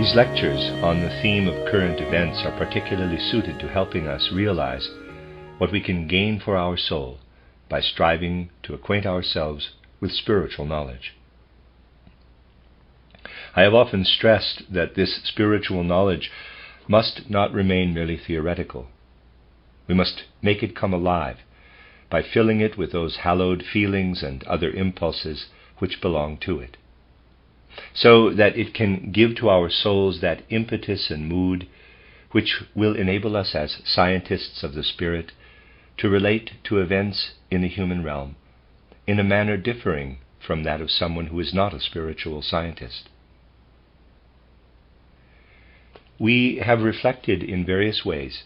These lectures on the theme of current events are particularly suited to helping us realize what we can gain for our soul by striving to acquaint ourselves with spiritual knowledge. I have often stressed that this spiritual knowledge must not remain merely theoretical. We must make it come alive by filling it with those hallowed feelings and other impulses which belong to it, so that it can give to our souls that impetus and mood which will enable us as scientists of the spirit to relate to events in the human realm in a manner differing from that of someone who is not a spiritual scientist. We have reflected in various ways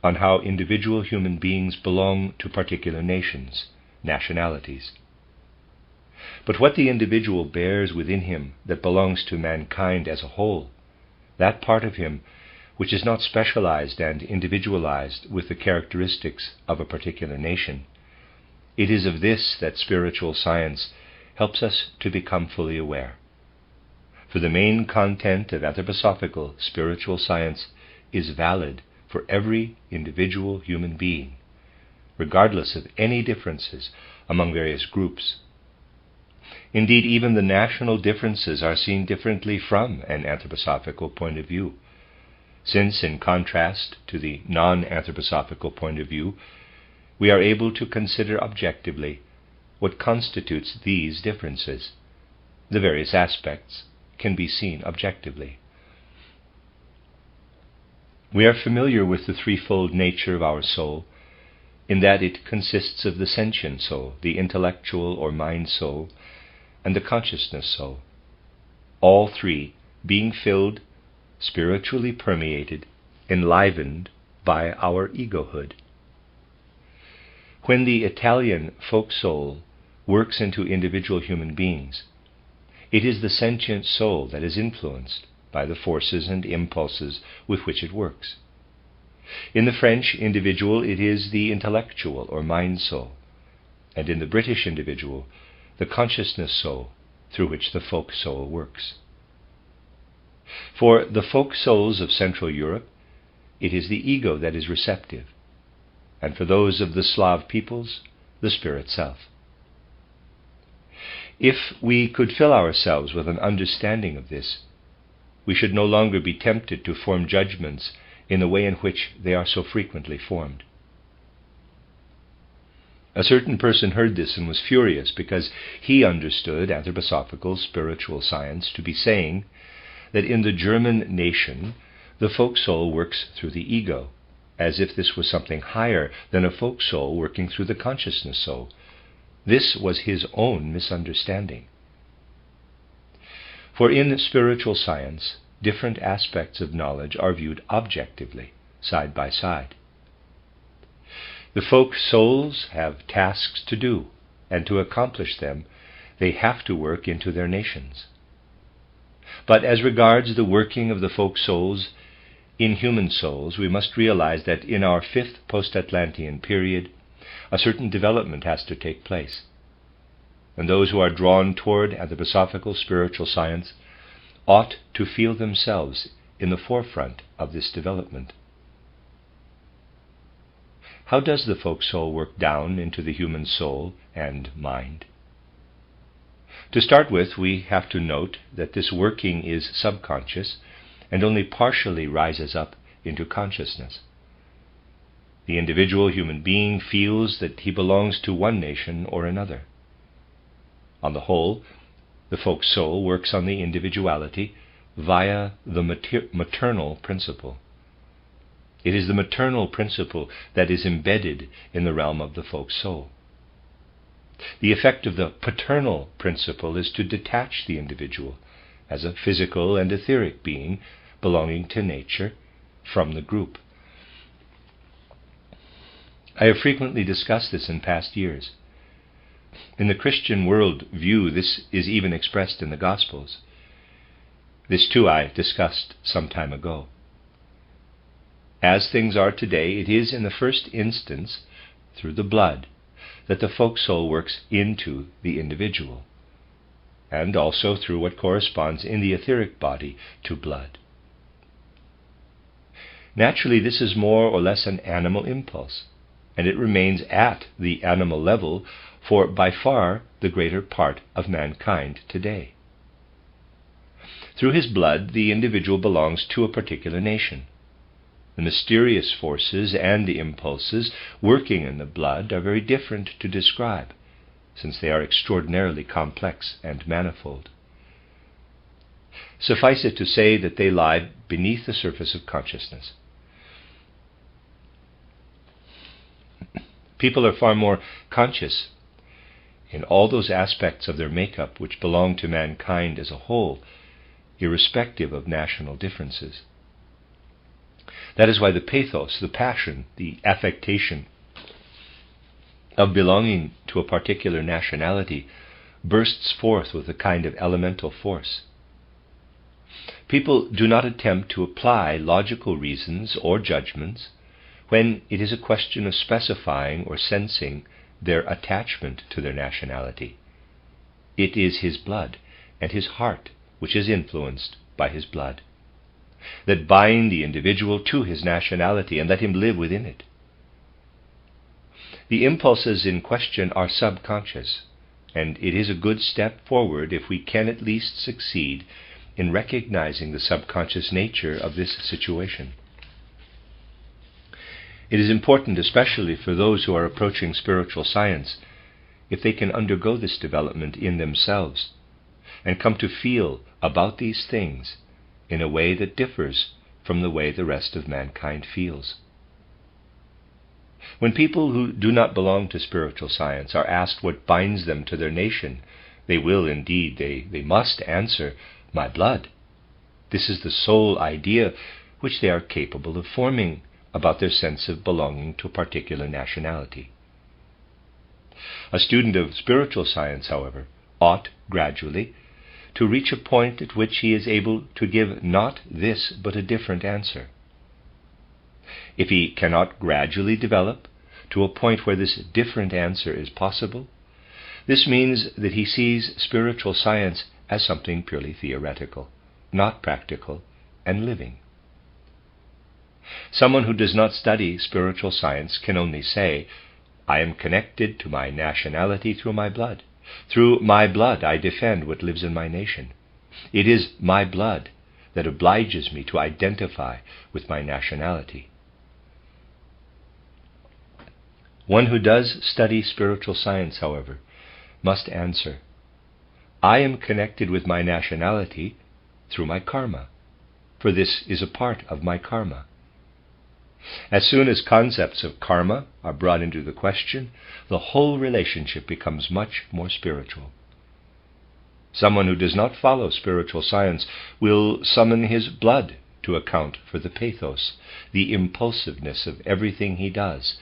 on how individual human beings belong to particular nations, nationalities. But what the individual bears within him that belongs to mankind as a whole, that part of him which is not specialized and individualized with the characteristics of a particular nation, it is of this that spiritual science helps us to become fully aware. For the main content of anthroposophical spiritual science is valid for every individual human being, regardless of any differences among various groups. Indeed, even the national differences are seen differently from an anthroposophical point of view, since, in contrast to the non-anthroposophical point of view, we are able to consider objectively what constitutes these differences. The various aspects can be seen objectively. We are familiar with the threefold nature of our soul, in that it consists of the sentient soul, the intellectual or mind soul, and the consciousness soul, all three being filled, spiritually permeated, enlivened by our egohood. When the Italian folk soul works into individual human beings, it is the sentient soul that is influenced by the forces and impulses with which it works. In the French individual, it is the intellectual or mind soul, and in the British individual, the consciousness soul through which the folk soul works. For the folk souls of Central Europe, it is the ego that is receptive, and for those of the Slav peoples, the spirit self. If we could fill ourselves with an understanding of this, we should no longer be tempted to form judgments in the way in which they are so frequently formed. A certain person heard this and was furious because he understood anthroposophical spiritual science to be saying that in the German nation the folk soul works through the ego, as if this was something higher than a folk soul working through the consciousness soul. This was his own misunderstanding. For in spiritual science, different aspects of knowledge are viewed objectively, side by side. The folk souls have tasks to do, and to accomplish them, they have to work into their nations. But as regards the working of the folk souls in human souls, we must realize that in our fifth post-Atlantean period, a certain development has to take place. And those who are drawn toward anthroposophical spiritual science ought to feel themselves in the forefront of this development. How does the folk soul work down into the human soul and mind? To start with, we have to note that this working is subconscious and only partially rises up into consciousness. The individual human being feels that he belongs to one nation or another. On the whole, the folk soul works on the individuality via the maternal principle. It is the maternal principle that is embedded in the realm of the folk soul. The effect of the paternal principle is to detach the individual as a physical and etheric being belonging to nature from the group. I have frequently discussed this in past years. In the Christian world view, this is even expressed in the Gospels. This too I discussed some time ago. As things are today, it is in the first instance through the blood that the folk soul works into the individual, and also through what corresponds in the etheric body to blood. Naturally, this is more or less an animal impulse, and it remains at the animal level for by far the greater part of mankind today. Through his blood, the individual belongs to a particular nation. The mysterious forces and the impulses working in the blood are very different to describe, since they are extraordinarily complex and manifold. Suffice it to say that they lie beneath the surface of consciousness. People are far more conscious in all those aspects of their makeup which belong to mankind as a whole, irrespective of national differences. That is why the pathos, the passion, the affectation of belonging to a particular nationality bursts forth with a kind of elemental force. People do not attempt to apply logical reasons or judgments when it is a question of specifying or sensing their attachment to their nationality. It is his blood and his heart which is influenced by his blood that bind the individual to his nationality and let him live within it. The impulses in question are subconscious, and it is a good step forward if we can at least succeed in recognizing the subconscious nature of this situation. It is important, especially for those who are approaching spiritual science, if they can undergo this development in themselves and come to feel about these things in a way that differs from the way the rest of mankind feels. When people who do not belong to spiritual science are asked what binds them to their nation, they will indeed, they must answer, my blood. This is the sole idea which they are capable of forming about their sense of belonging to a particular nationality. A student of spiritual science, however, ought gradually to reach a point at which he is able to give not this but a different answer. If he cannot gradually develop to a point where this different answer is possible, this means that he sees spiritual science as something purely theoretical, not practical and living. Someone who does not study spiritual science can only say, I am connected to my nationality through my blood. Through my blood I defend what lives in my nation. It is my blood that obliges me to identify with my nationality. One who does study spiritual science, however, must answer, I am connected with my nationality through my karma, for this is a part of my karma. As soon as concepts of karma are brought into the question, the whole relationship becomes much more spiritual. Someone who does not follow spiritual science will summon his blood to account for the pathos, the impulsiveness of everything he does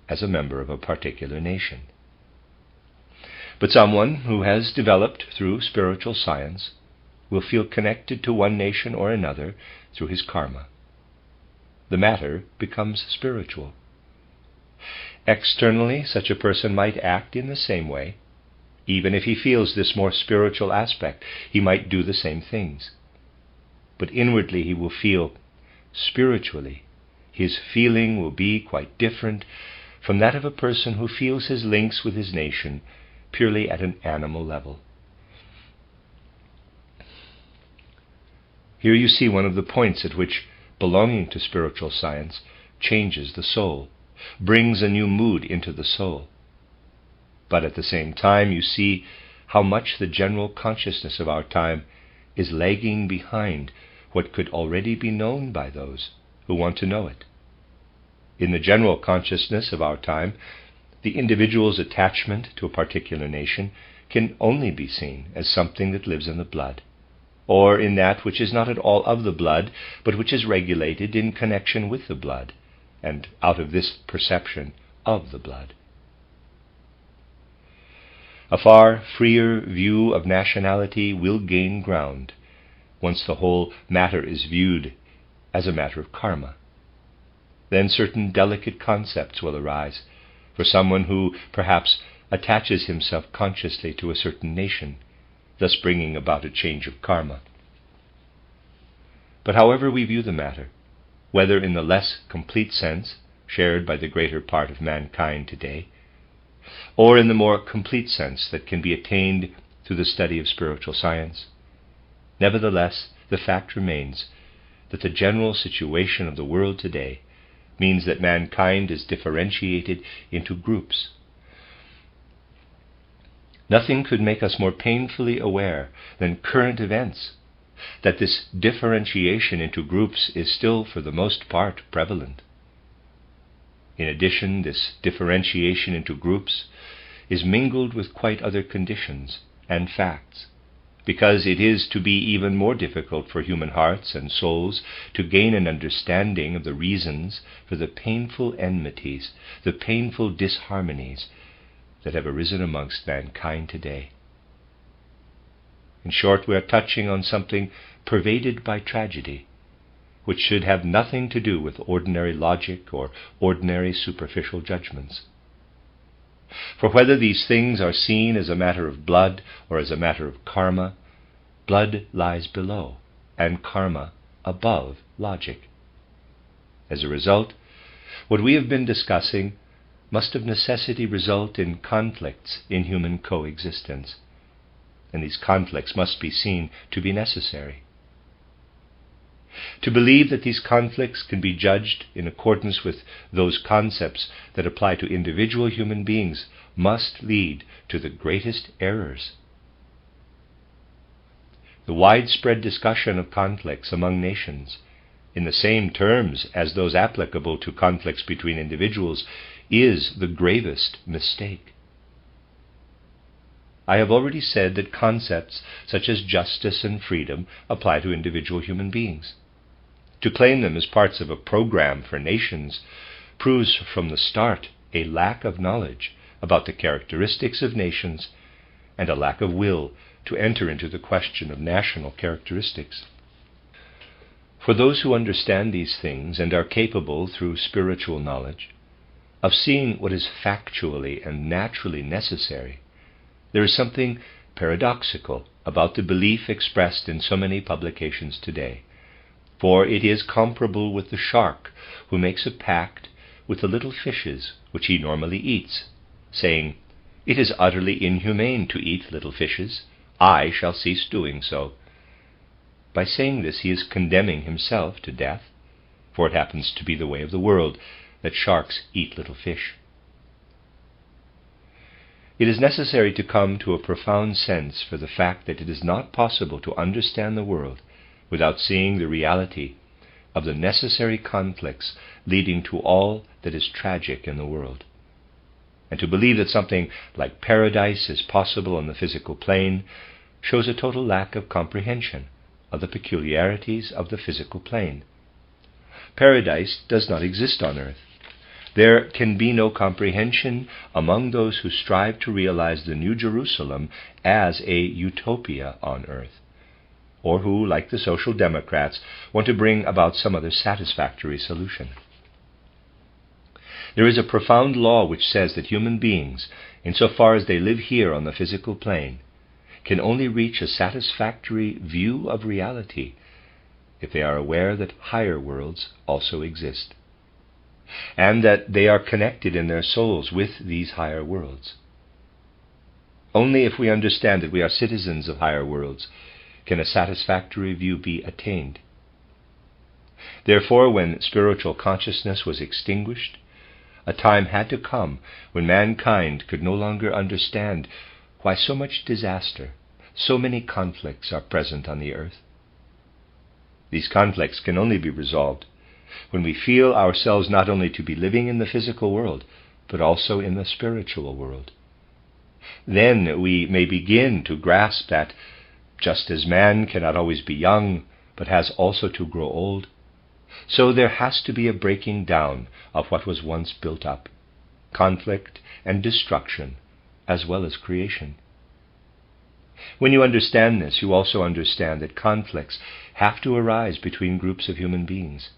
as a member of a particular nation. But someone who has developed through spiritual science will feel connected to one nation or another through his karma. The matter becomes spiritual. Externally, such a person might act in the same way. Even if he feels this more spiritual aspect, he might do the same things. But inwardly he will feel spiritually. His feeling will be quite different from that of a person who feels his links with his nation purely at an animal level. Here you see one of the points at which belonging to spiritual science changes the soul, brings a new mood into the soul. But at the same time you see how much the general consciousness of our time is lagging behind what could already be known by those who want to know it. In the general consciousness of our time, the individual's attachment to a particular nation can only be seen as something that lives in the blood, or in that which is not at all of the blood, but which is regulated in connection with the blood, and out of this perception of the blood. A far freer view of nationality will gain ground once the whole matter is viewed as a matter of karma. Then certain delicate concepts will arise for someone who perhaps attaches himself consciously to a certain nation, thus bringing about a change of karma. But however we view the matter, whether in the less complete sense shared by the greater part of mankind today, or in the more complete sense that can be attained through the study of spiritual science, nevertheless, the fact remains that the general situation of the world today means that mankind is differentiated into groups. Nothing could make us more painfully aware than current events that this differentiation into groups is still for the most part prevalent. In addition, this differentiation into groups is mingled with quite other conditions and facts, because it is to be even more difficult for human hearts and souls to gain an understanding of the reasons for the painful enmities, the painful disharmonies that have arisen amongst mankind today. In short, we are touching on something pervaded by tragedy, which should have nothing to do with ordinary logic or ordinary superficial judgments. For whether these things are seen as a matter of blood or as a matter of karma, blood lies below and karma above logic. As a result, what we have been discussing must of necessity result in conflicts in human coexistence, and these conflicts must be seen to be necessary. To believe that these conflicts can be judged in accordance with those concepts that apply to individual human beings must lead to the greatest errors. The widespread discussion of conflicts among nations, in the same terms as those applicable to conflicts between individuals, is the gravest mistake. I have already said that concepts such as justice and freedom apply to individual human beings. To claim them as parts of a program for nations proves from the start a lack of knowledge about the characteristics of nations and a lack of will to enter into the question of national characteristics. For those who understand these things and are capable, through spiritual knowledge, of seeing what is factually and naturally necessary, there is something paradoxical about the belief expressed in so many publications today, for it is comparable with the shark who makes a pact with the little fishes which he normally eats, saying, "It is utterly inhumane to eat little fishes. I shall cease doing so." By saying this, he is condemning himself to death, for it happens to be the way of the world that sharks eat little fish. It is necessary to come to a profound sense for the fact that it is not possible to understand the world without seeing the reality of the necessary conflicts leading to all that is tragic in the world. And to believe that something like paradise is possible on the physical plane shows a total lack of comprehension of the peculiarities of the physical plane. Paradise does not exist on earth. There can be no comprehension among those who strive to realize the New Jerusalem as a utopia on earth, or who, like the social democrats, want to bring about some other satisfactory solution. There is a profound law which says that human beings, insofar as they live here on the physical plane, can only reach a satisfactory view of reality if they are aware that higher worlds also exist, and that they are connected in their souls with these higher worlds. Only if we understand that we are citizens of higher worlds can a satisfactory view be attained. Therefore, when spiritual consciousness was extinguished, a time had to come when mankind could no longer understand why so much disaster, so many conflicts are present on the earth. These conflicts can only be resolved when we feel ourselves not only to be living in the physical world, but also in the spiritual world. Then we may begin to grasp that, just as man cannot always be young, but has also to grow old, so there has to be a breaking down of what was once built up, conflict and destruction, as well as creation. When you understand this, you also understand that conflicts have to arise between groups of human beings.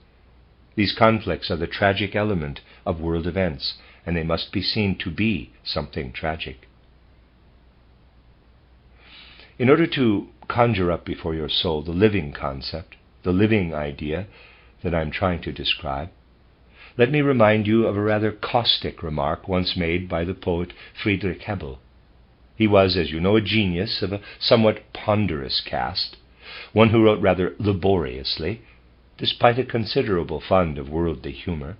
These conflicts are the tragic element of world events, and they must be seen to be something tragic. In order to conjure up before your soul the living concept, the living idea, that I'm trying to describe, let me remind you of a rather caustic remark once made by the poet Friedrich Hegel. He was, as you know, a genius of a somewhat ponderous cast, one who wrote rather laboriously, despite a considerable fund of worldly humor.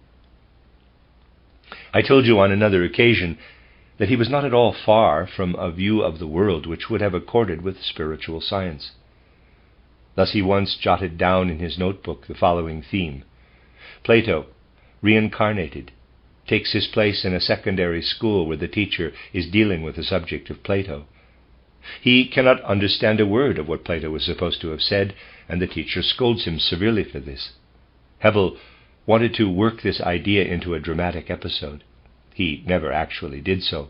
I told you on another occasion that he was not at all far from a view of the world which would have accorded with spiritual science. Thus he once jotted down in his notebook the following theme: Plato, reincarnated, takes his place in a secondary school where the teacher is dealing with the subject of Plato. He cannot understand a word of what Plato was supposed to have said, and the teacher scolds him severely for this. Hegel wanted to work this idea into a dramatic episode. He never actually did so,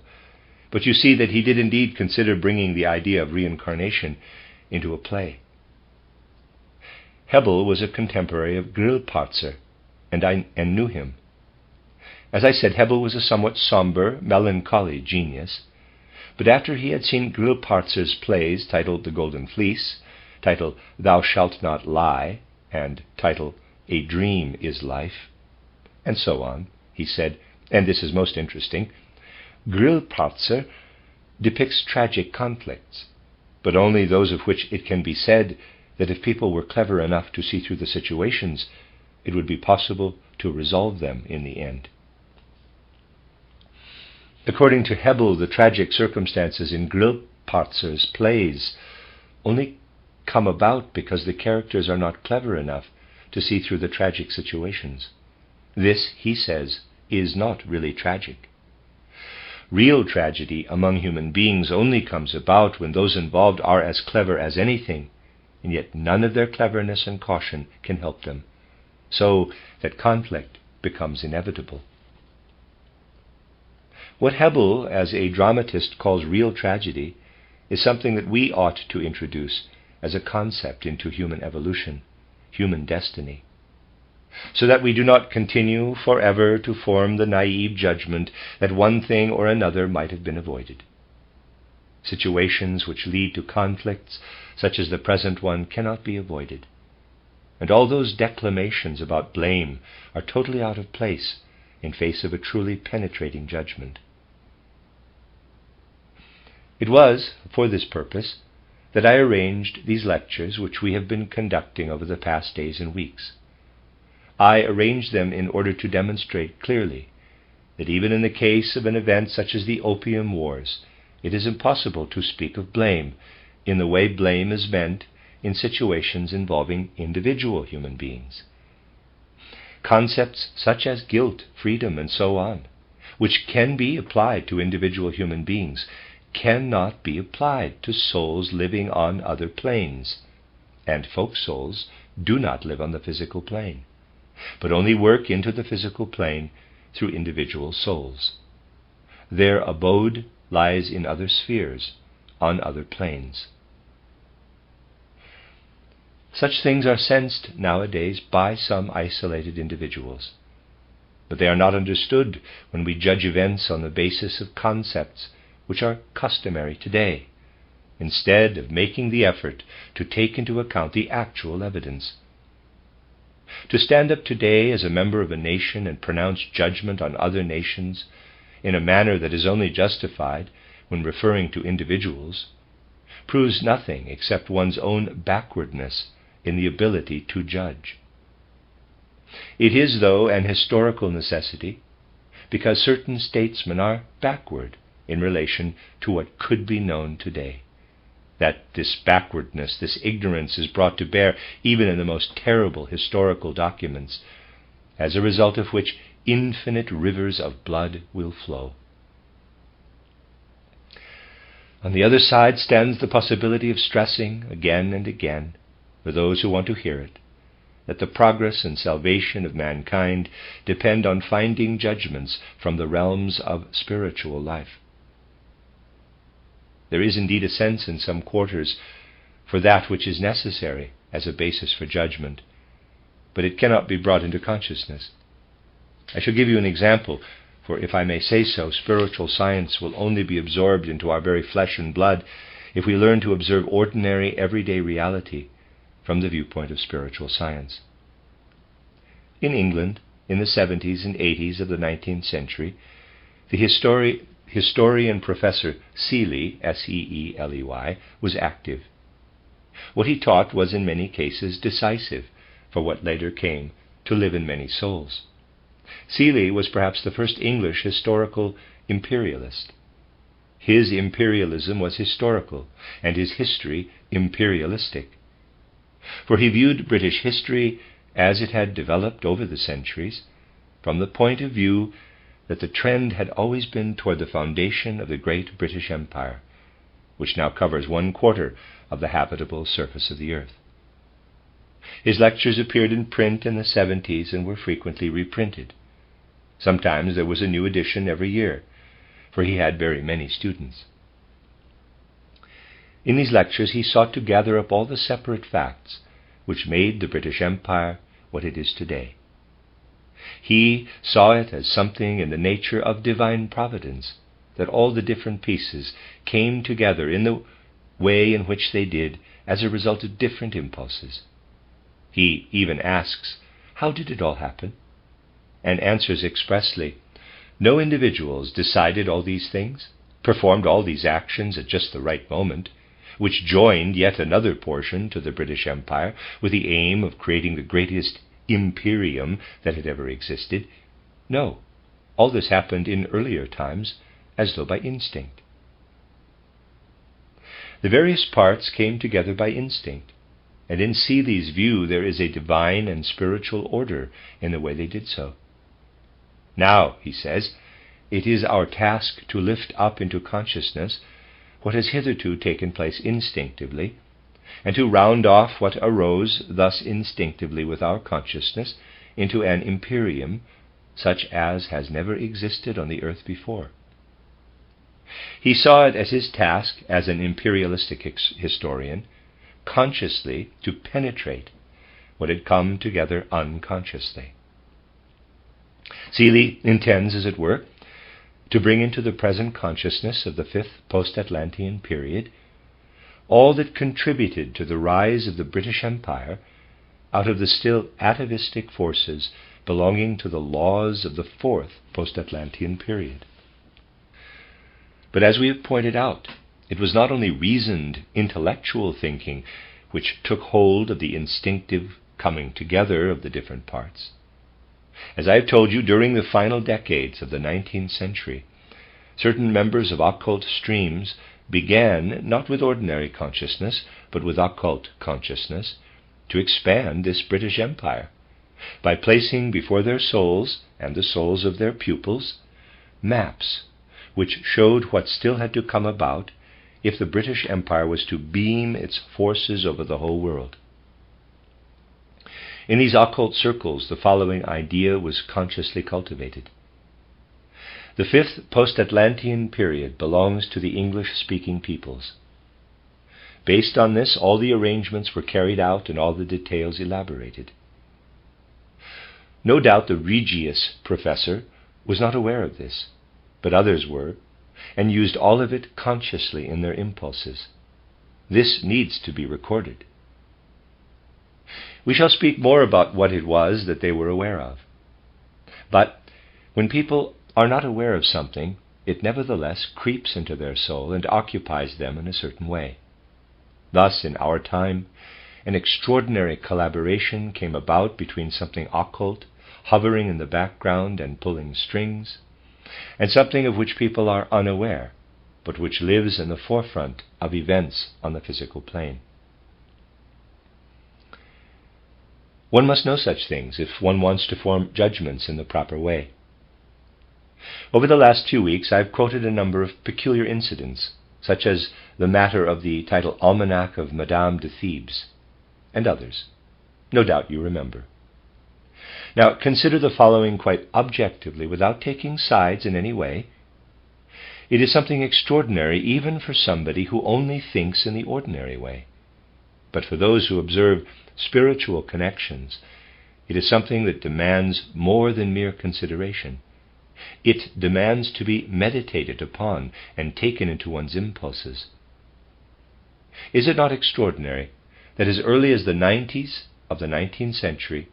but you see that he did indeed consider bringing the idea of reincarnation into a play. Hegel was a contemporary of Grillparzer, and I knew him. As I said, Hegel was a somewhat somber, melancholy genius, but after he had seen Grillparzer's plays titled The Golden Fleece, titled Thou Shalt Not Lie, and titled A Dream is Life, and so on, he said, and this is most interesting, Grillparzer depicts tragic conflicts, but only those of which it can be said that if people were clever enough to see through the situations, it would be possible to resolve them in the end. According to Hegel, the tragic circumstances in Grillparzer's plays only come about because the characters are not clever enough to see through the tragic situations. This, he says, is not really tragic. Real tragedy among human beings only comes about when those involved are as clever as anything, and yet none of their cleverness and caution can help them, so that conflict becomes inevitable. What Hegel, as a dramatist, calls real tragedy is something that we ought to introduce as a concept into human evolution, human destiny, so that we do not continue forever to form the naive judgment that one thing or another might have been avoided. Situations which lead to conflicts, such as the present one, cannot be avoided, and all those declamations about blame are totally out of place in face of a truly penetrating judgment. It was for this purpose that I arranged these lectures which we have been conducting over the past days and weeks. I arranged them in order to demonstrate clearly that even in the case of an event such as the Opium Wars, it is impossible to speak of blame in the way blame is meant in situations involving individual human beings. Concepts such as guilt, freedom, and so on, which can be applied to individual human beings, cannot be applied to souls living on other planes, and folk souls do not live on the physical plane, but only work into the physical plane through individual souls. Their abode lies in other spheres, on other planes. Such things are sensed nowadays by some isolated individuals, but they are not understood when we judge events on the basis of concepts which are customary today, instead of making the effort to take into account the actual evidence. To stand up today as a member of a nation and pronounce judgment on other nations in a manner that is only justified when referring to individuals proves nothing except one's own backwardness in the ability to judge. It is, though, an historical necessity, because certain statesmen are backward in relation to what could be known today, that this backwardness, this ignorance is brought to bear even in the most terrible historical documents, as a result of which infinite rivers of blood will flow. On the other side stands the possibility of stressing again and again, for those who want to hear it, that the progress and salvation of mankind depend on finding judgments from the realms of spiritual life. There is indeed a sense in some quarters for that which is necessary as a basis for judgment, but it cannot be brought into consciousness. I shall give you an example, for if I may say so, spiritual science will only be absorbed into our very flesh and blood if we learn to observe ordinary, everyday reality from the viewpoint of spiritual science. in England in the 70s and 80s of the 19th century, the historian Professor Seeley, Seeley, was active. What he taught was in many cases decisive for what later came to live in many souls. Seeley was perhaps the first English historical imperialist. His imperialism was historical, and his history imperialistic. For he viewed British history as it had developed over the centuries, from the point of view that the trend had always been toward the foundation of the great British Empire, which now covers 1/4 of the habitable surface of the earth. His lectures appeared in print in the 70s and were frequently reprinted. Sometimes there was a new edition every year, for he had very many students. In these lectures he sought to gather up all the separate facts which made the British Empire what it is today. He saw it as something in the nature of divine providence, that all the different pieces came together in the way in which they did as a result of different impulses. He even asks, how did it all happen? And answers expressly, no individuals decided all these things, performed all these actions at just the right moment, which joined yet another portion to the British Empire with the aim of creating the greatest imperium that had ever existed. No, all this happened in earlier times as though by instinct. The various parts came together by instinct, and in Seeley's view there is a divine and spiritual order in the way they did so. Now, he says, it is our task to lift up into consciousness what has hitherto taken place instinctively, and to round off what arose thus instinctively with our consciousness into an imperium such as has never existed on the earth before. He saw it as his task as an imperialistic historian consciously to penetrate what had come together unconsciously. Seeley intends, as it were, to bring into the present consciousness of the fifth post-Atlantean period all that contributed to the rise of the British Empire out of the still atavistic forces belonging to the laws of the fourth post-Atlantean period. But as we have pointed out, it was not only reasoned, intellectual thinking which took hold of the instinctive coming together of the different parts. As I have told you, during the final decades of the 19th century, certain members of occult streams began, not with ordinary consciousness, but with occult consciousness, to expand this British Empire, by placing before their souls and the souls of their pupils maps which showed what still had to come about if the British Empire was to beam its forces over the whole world. In these occult circles, the following idea was consciously cultivated. The fifth post-Atlantean period belongs to the English-speaking peoples. Based on this, all the arrangements were carried out and all the details elaborated. No doubt the Regius professor was not aware of this, but others were, and used all of it consciously in their impulses. This needs to be recorded. We shall speak more about what it was that they were aware of. But when people are not aware of something, it nevertheless creeps into their soul and occupies them in a certain way. Thus, in our time, an extraordinary collaboration came about between something occult, hovering in the background and pulling strings, and something of which people are unaware, but which lives in the forefront of events on the physical plane. One must know such things if one wants to form judgments in the proper way. Over the last 2 weeks, I have quoted a number of peculiar incidents, such as the matter of the title Almanac of Madame de Thebes, and others. No doubt you remember. Now, consider the following quite objectively, without taking sides in any way. It is something extraordinary even for somebody who only thinks in the ordinary way. But for those who observe spiritual connections, it is something that demands more than mere consideration. It demands to be meditated upon and taken into one's impulses. Is it not extraordinary that as early as the 90s of the 19th century,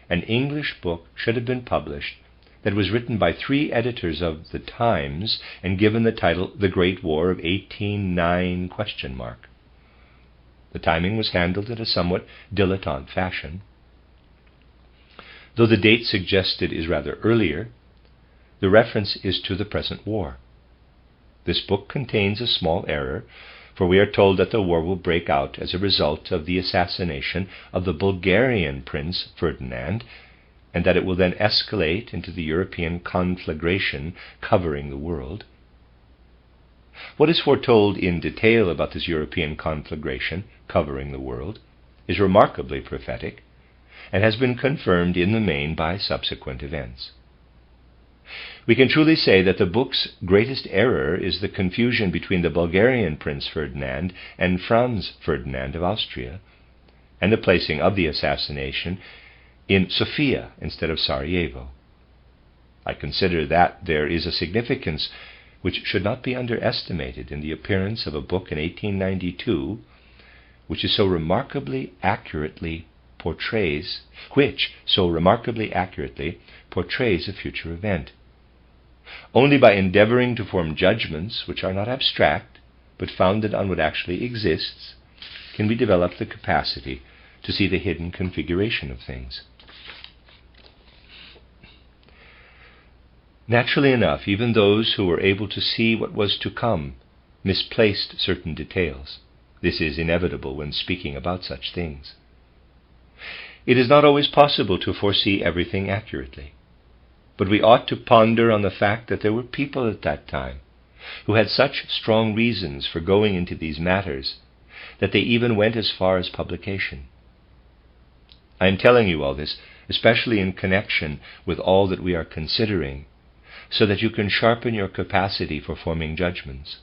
an English book should have been published that was written by 3 editors of the Times and given the title The Great War of 1809 ? The timing was handled in a somewhat dilettante fashion. Though the date suggested is rather earlier, the reference is to the present war. This book contains a small error, for we are told that the war will break out as a result of the assassination of the Bulgarian Prince Ferdinand, and that it will then escalate into the European conflagration covering the world. What is foretold in detail about this European conflagration covering the world is remarkably prophetic, and has been confirmed in the main by subsequent events. We can truly say that the book's greatest error is the confusion between the Bulgarian Prince Ferdinand and Franz Ferdinand of Austria, and the placing of the assassination in Sofia instead of Sarajevo. I consider that there is a significance which should not be underestimated in the appearance of a book in 1892 which so remarkably accurately portrays a future event. Only by endeavoring to form judgments which are not abstract, but founded on what actually exists, can we develop the capacity to see the hidden configuration of things. Naturally enough, even those who were able to see what was to come misplaced certain details. This is inevitable when speaking about such things. It is not always possible to foresee everything accurately, but we ought to ponder on the fact that there were people at that time who had such strong reasons for going into these matters that they even went as far as publication. I am telling you all this, especially in connection with all that we are considering, so that you can sharpen your capacity for forming judgments.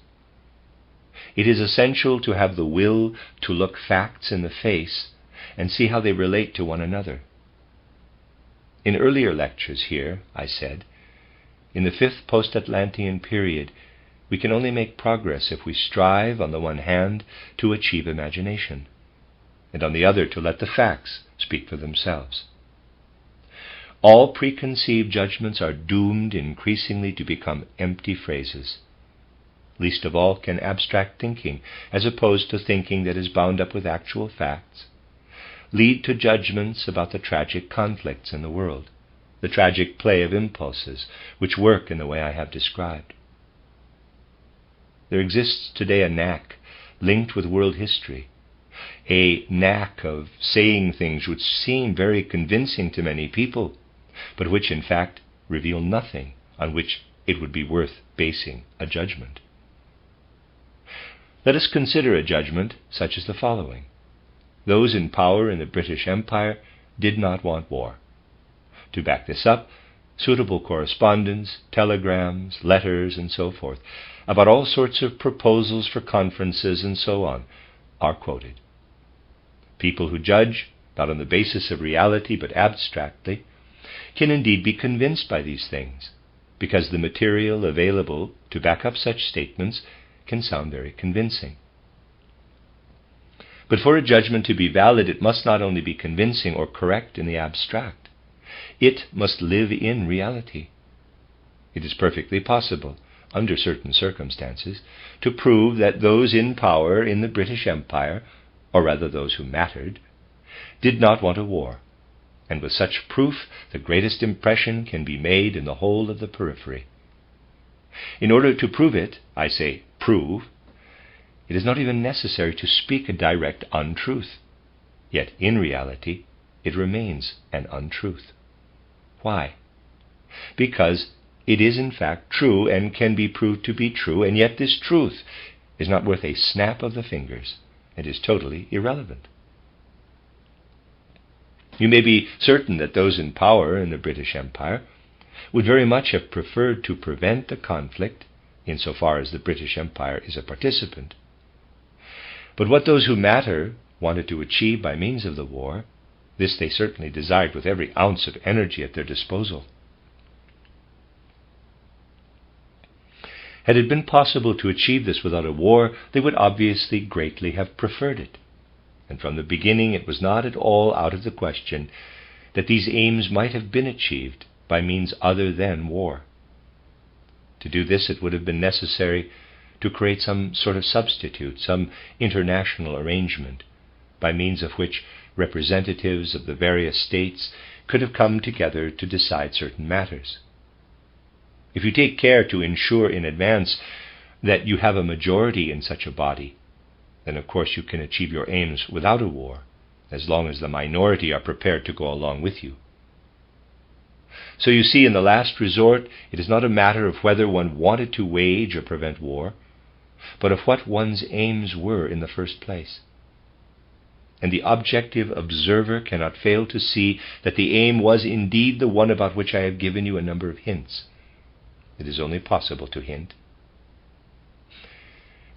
It is essential to have the will to look facts in the face and see how they relate to one another. In earlier lectures here, I said, in the 5th post-Atlantean period, we can only make progress if we strive, on the one hand, to achieve imagination, and on the other to let the facts speak for themselves. All preconceived judgments are doomed increasingly to become empty phrases. Least of all can abstract thinking, as opposed to thinking that is bound up with actual facts, lead to judgments about the tragic conflicts in the world, the tragic play of impulses which work in the way I have described. There exists today a knack linked with world history, a knack of saying things which seem very convincing to many people, but which in fact reveal nothing on which it would be worth basing a judgment. Let us consider a judgment such as the following. Those in power in the British Empire did not want war. To back this up, suitable correspondence, telegrams, letters, and so forth, about all sorts of proposals for conferences and so on, are quoted. People who judge, not on the basis of reality but abstractly, can indeed be convinced by these things, because the material available to back up such statements can sound very convincing. But for a judgment to be valid, it must not only be convincing or correct in the abstract, it must live in reality. It is perfectly possible, under certain circumstances, to prove that those in power in the British Empire, or rather those who mattered, did not want a war, and with such proof the greatest impression can be made in the whole of the periphery. In order to prove it, I say prove, it is not even necessary to speak a direct untruth, yet in reality it remains an untruth. Why? Because it is in fact true and can be proved to be true, and yet this truth is not worth a snap of the fingers and is totally irrelevant. You may be certain that those in power in the British Empire would very much have preferred to prevent the conflict, insofar as the British Empire is a participant. But what those who matter wanted to achieve by means of the war, this they certainly desired with every ounce of energy at their disposal. Had it been possible to achieve this without a war, they would obviously greatly have preferred it. And from the beginning it was not at all out of the question that these aims might have been achieved by means other than war. To do this, it would have been necessary to create some sort of substitute, some international arrangement, by means of which representatives of the various states could have come together to decide certain matters. If you take care to ensure in advance that you have a majority in such a body, then of course you can achieve your aims without a war, as long as the minority are prepared to go along with you. So you see, in the last resort, it is not a matter of whether one wanted to wage or prevent war, but of what one's aims were in the first place. And the objective observer cannot fail to see that the aim was indeed the one about which I have given you a number of hints. It is only possible to hint.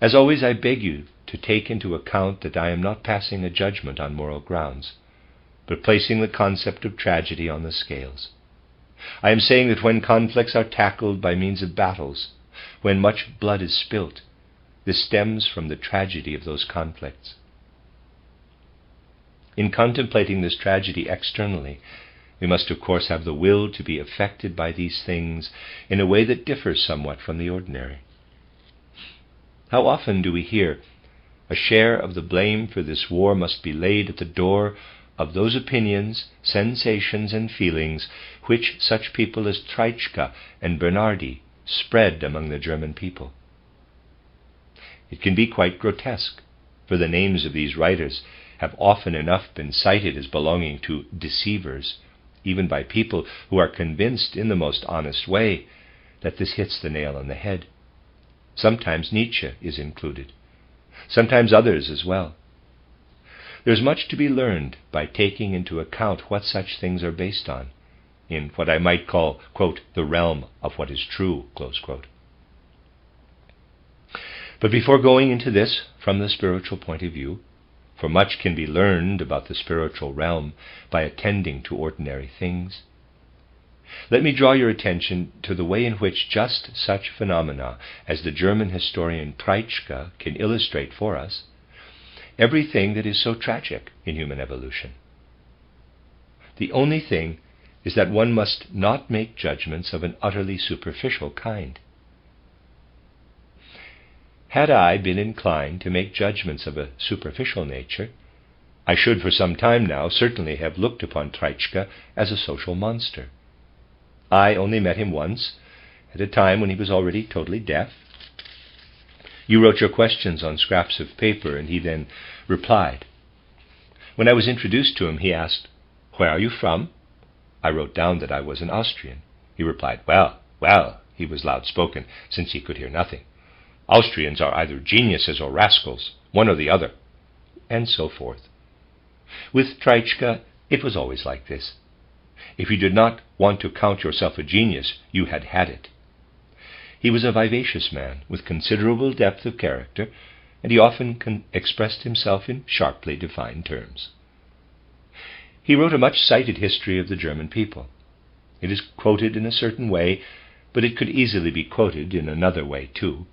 As always, I beg you to take into account that I am not passing a judgment on moral grounds, but placing the concept of tragedy on the scales. I am saying that when conflicts are tackled by means of battles, when much blood is spilt, this stems from the tragedy of those conflicts. In contemplating this tragedy externally, we must of course have the will to be affected by these things in a way that differs somewhat from the ordinary. How often do we hear, a share of the blame for this war must be laid at the door of those opinions, sensations, and feelings which such people as Treitschke and Bernhardi spread among the German people. It can be quite grotesque, for the names of these writers have often enough been cited as belonging to deceivers, even by people who are convinced in the most honest way that this hits the nail on the head. Sometimes Nietzsche is included, sometimes others as well. There's much to be learned by taking into account what such things are based on, in what I might call, quote, the realm of what is true, close quote. But before going into this from the spiritual point of view, for much can be learned about the spiritual realm by attending to ordinary things, let me draw your attention to the way in which just such phenomena as the German historian Treitschke can illustrate for us everything that is so tragic in human evolution. The only thing is that one must not make judgments of an utterly superficial kind. Had I been inclined to make judgments of a superficial nature, I should for some time now certainly have looked upon Treitschke as a social monster. I only met him once, at a time when he was already totally deaf. You wrote your questions on scraps of paper, and he then replied. When I was introduced to him, he asked, "Where are you from?" I wrote down that I was an Austrian. He replied, "Well, well," he was loud-spoken, since he could hear nothing. "Austrians are either geniuses or rascals, one or the other," and so forth. With Treitschke, it was always like this. If you did not want to count yourself a genius, you had had it. He was a vivacious man with considerable depth of character, and he often expressed himself in sharply defined terms. He wrote a much-cited history of the German people. It is quoted in a certain way, but it could easily be quoted in another way too,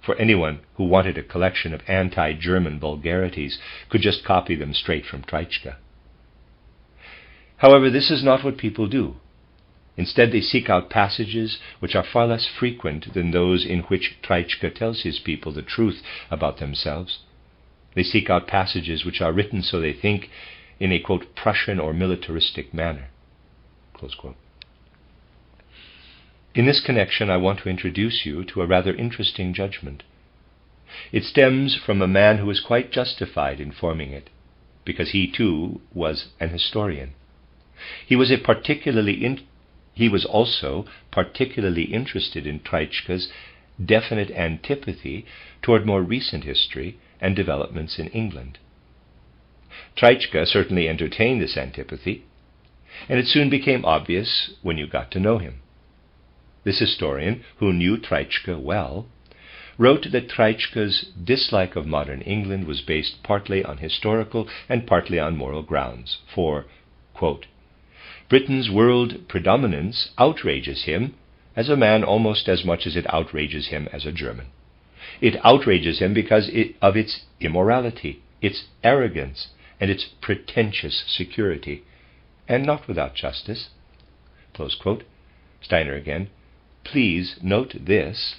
for anyone who wanted a collection of anti-German vulgarities could just copy them straight from Treitschke. However, this is not what people do. Instead, they seek out passages which are far less frequent than those in which Treitschke tells his people the truth about themselves. They seek out passages which are written, so they think, in a, quote, Prussian or militaristic manner, close quote. In this connection, I want to introduce you to a rather interesting judgment. It stems from a man who is quite justified in forming it, because he too was an historian. He was also particularly interested in Treitschke's definite antipathy toward more recent history and developments in England. Treitschke certainly entertained this antipathy, and it soon became obvious when you got to know him. This historian, who knew Treitschke well, wrote that Treitschke's dislike of modern England was based partly on historical and partly on moral grounds, for, quote, Britain's world predominance outrages him as a man almost as much as it outrages him as a German. It outrages him because of its immorality, its arrogance, and its pretentious security. and not without justice." Close quote. Steiner again. Please note this,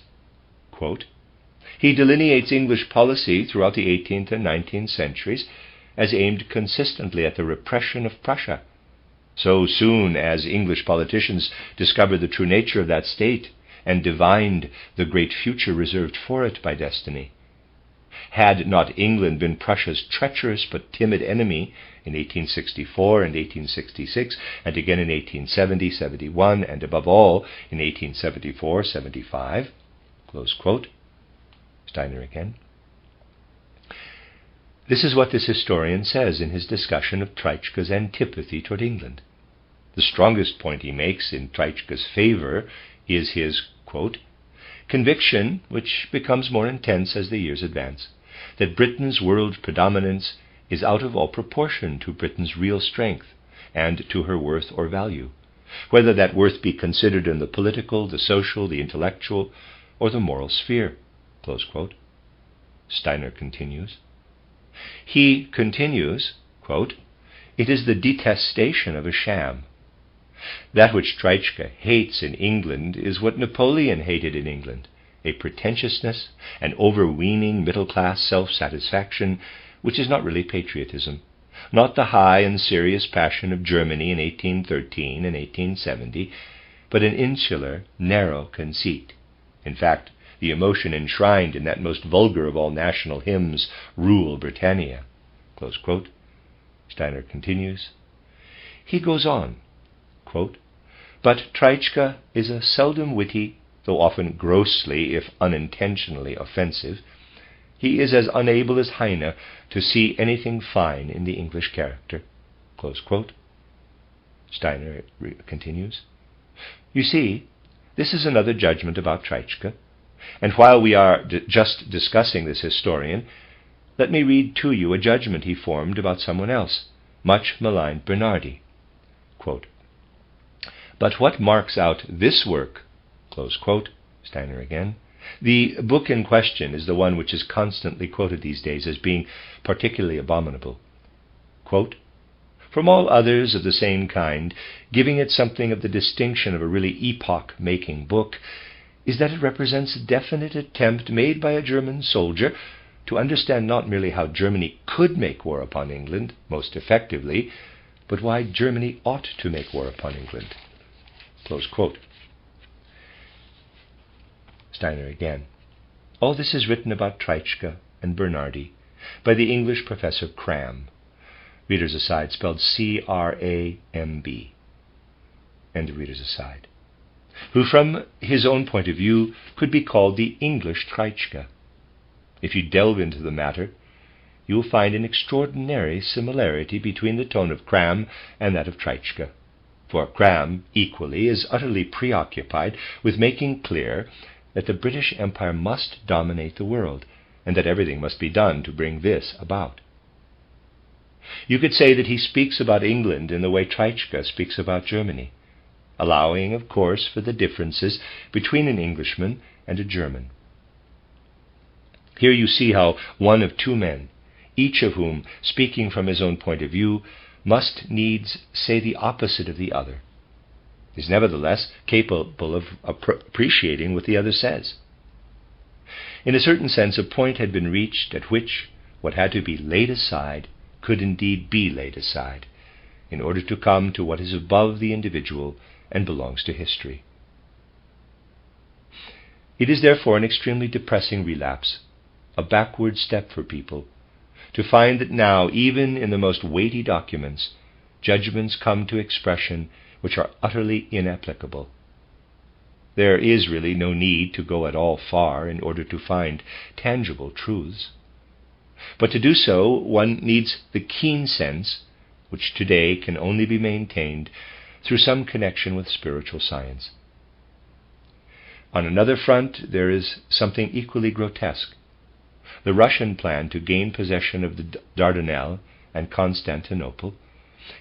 quote, "He delineates English policy throughout the 18th and 19th centuries as aimed consistently at the repression of Prussia. So soon as English politicians discovered the true nature of that state and divined the great future reserved for it by destiny. Had not England been Prussia's treacherous but timid enemy in 1864 and 1866, and again in 1870, 71, and above all in 1874, 75, close quote." Steiner again. This is what this historian says in his discussion of Treitschke's antipathy toward England. The strongest point he makes in Treitschke's favor is his, quote, "conviction, which becomes more intense as the years advance, that Britain's world predominance is out of all proportion to Britain's real strength and to her worth or value, whether that worth be considered in the political, the social, the intellectual, or the moral sphere." Close quote. Steiner continues. He continues, quote, "It is the detestation of a sham. That which Treitschke hates in England is what Napoleon hated in England, a pretentiousness, an overweening middle-class self-satisfaction, which is not really patriotism, not the high and serious passion of Germany in 1813 and 1870, but an insular, narrow conceit. In fact, the emotion enshrined in that most vulgar of all national hymns, Rule Britannia." Close quote. Steiner continues. He goes on, quote, "But Treitschke is a seldom witty, though often grossly, if unintentionally offensive. He is as unable as Heine to see anything fine in the English character." Close quote. Steiner continues. You see, this is another judgment about Treitschke, and while we are just discussing this historian, let me read to you a judgment he formed about someone else, much maligned Bernhardi. Quote, "But what marks out this work," close quote, Steiner again, "the book in question is the one which is constantly quoted these days as being particularly abominable. Quote, from all others of the same kind, giving it something of the distinction of a really epoch-making book, is that it represents a definite attempt made by a German soldier to understand not merely how Germany could make war upon England most effectively, but why Germany ought to make war upon England." Close quote. Steiner again. All this is written about Treitschke and Bernhardi by the English professor Cramb, readers aside, spelled C-R-A-M-B, end of readers aside, who from his own point of view could be called the English Treitschke. If you delve into the matter, you will find an extraordinary similarity between the tone of Cramb and that of Treitschke. For Cramb, equally, is utterly preoccupied with making clear that the British Empire must dominate the world, and that everything must be done to bring this about. You could say that he speaks about England in the way Treitschke speaks about Germany, allowing, of course, for the differences between an Englishman and a German. Here you see how one of two men, each of whom, speaking from his own point of view, must needs say the opposite of the other, is nevertheless capable of appreciating what the other says. In a certain sense, a point had been reached at which what had to be laid aside could indeed be laid aside, in order to come to what is above the individual and belongs to history. It is therefore an extremely depressing relapse, a backward step for people, to find that now, even in the most weighty documents, judgments come to expression which are utterly inapplicable. There is really no need to go at all far in order to find tangible truths. But to do so, one needs the keen sense, which today can only be maintained through some connection with spiritual science. On another front, there is something equally grotesque. The Russian plan to gain possession of the Dardanelles and Constantinople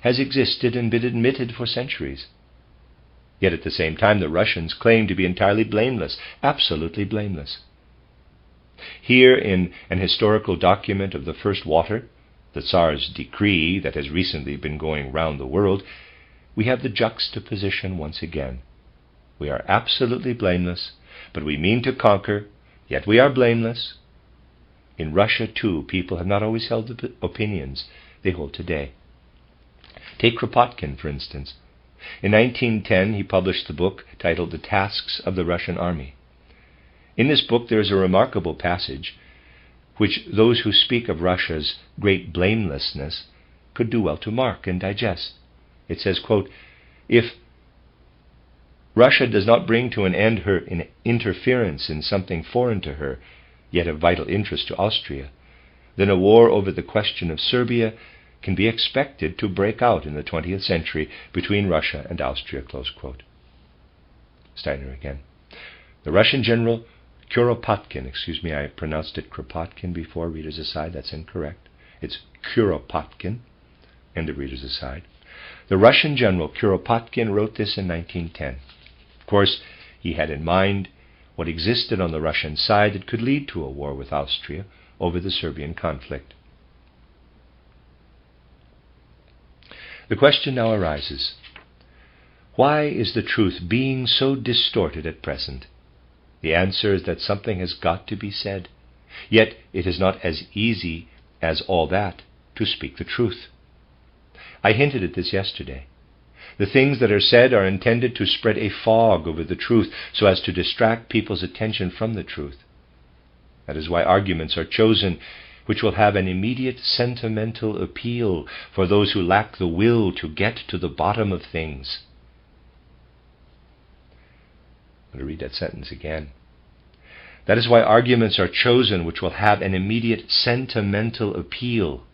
has existed and been admitted for centuries. Yet at the same time the Russians claim to be entirely blameless, absolutely blameless. Here, in an historical document of the first water, the Tsar's decree that has recently been going round the world, we have the juxtaposition once again. We are absolutely blameless, but we mean to conquer, yet we are blameless. In Russia, too, people have not always held the opinions they hold today. Take Kuropatkin, for instance. In 1910, he published the book titled The Tasks of the Russian Army. In this book there is a remarkable passage which those who speak of Russia's great blamelessness could do well to mark and digest. It says, quote, "If Russia does not bring to an end her interference in something foreign to her, yet of vital interest to Austria, then a war over the question of Serbia can be expected to break out in the 20th century between Russia and Austria," close quote. Steiner again. The Russian general Kuropatkin, I pronounced it Kropotkin before, readers aside, that's incorrect. It's Kuropatkin, end of readers aside. The Russian general Kuropatkin wrote this in 1910. Of course, he had in mind what existed on the Russian side that could lead to a war with Austria over the Serbian conflict. The question now arises, why is the truth being so distorted at present? The answer is that something has got to be said, yet it is not as easy as all that to speak the truth. I hinted at this yesterday. The things that are said are intended to spread a fog over the truth so as to distract people's attention from the truth. That is why arguments are chosen which will have an immediate sentimental appeal for those who lack the will to get to the bottom of things. I'm going to read that sentence again. That is why arguments are chosen which will have an immediate sentimental appeal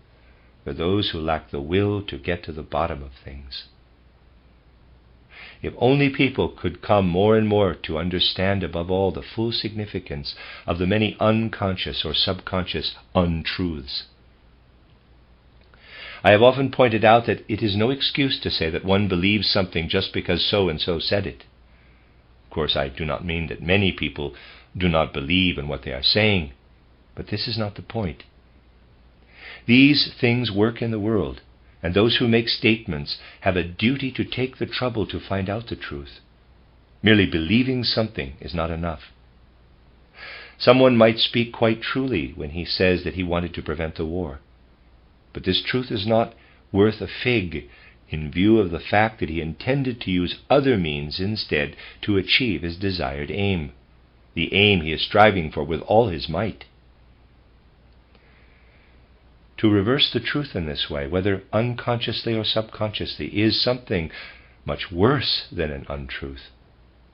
for those who lack the will to get to the bottom of things. If only people could come more and more to understand above all the full significance of the many unconscious or subconscious untruths. I have often pointed out that it is no excuse to say that one believes something just because so-and-so said it. Of course, I do not mean that many people do not believe in what they are saying, but this is not the point. These things work in the world, and those who make statements have a duty to take the trouble to find out the truth. Merely believing something is not enough. Someone might speak quite truly when he says that he wanted to prevent the war, but this truth is not worth a fig in view of the fact that he intended to use other means instead to achieve his desired aim, the aim he is striving for with all his might. To reverse the truth in this way, whether unconsciously or subconsciously, is something much worse than an untruth,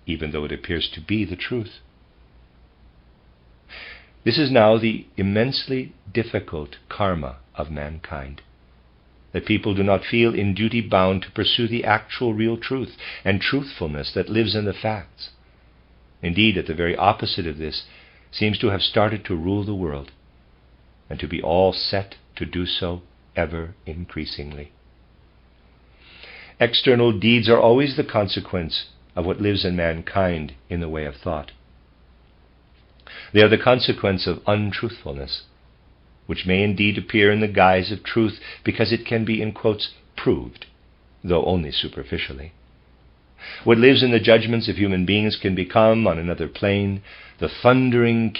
even though it appears to be the truth. This is now the immensely difficult karma of mankind, that people do not feel in duty bound to pursue the actual real truth and truthfulness that lives in the facts. Indeed, at the very opposite of this seems to have started to rule the world, and to be all set to do so ever increasingly. External deeds are always the consequence of what lives in mankind in the way of thought. They are the consequence of untruthfulness, which may indeed appear in the guise of truth because it can be, in quotes, proved, though only superficially. What lives in the judgments of human beings can become, on another plane, the thundering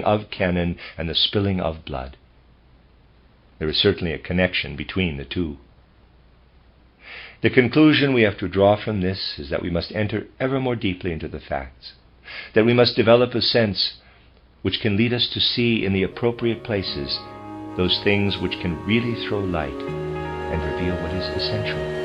of cannon and the spilling of blood. There is certainly a connection between the two. The conclusion we have to draw from this is that we must enter ever more deeply into the facts, that we must develop a sense which can lead us to see in the appropriate places those things which can really throw light and reveal what is essential.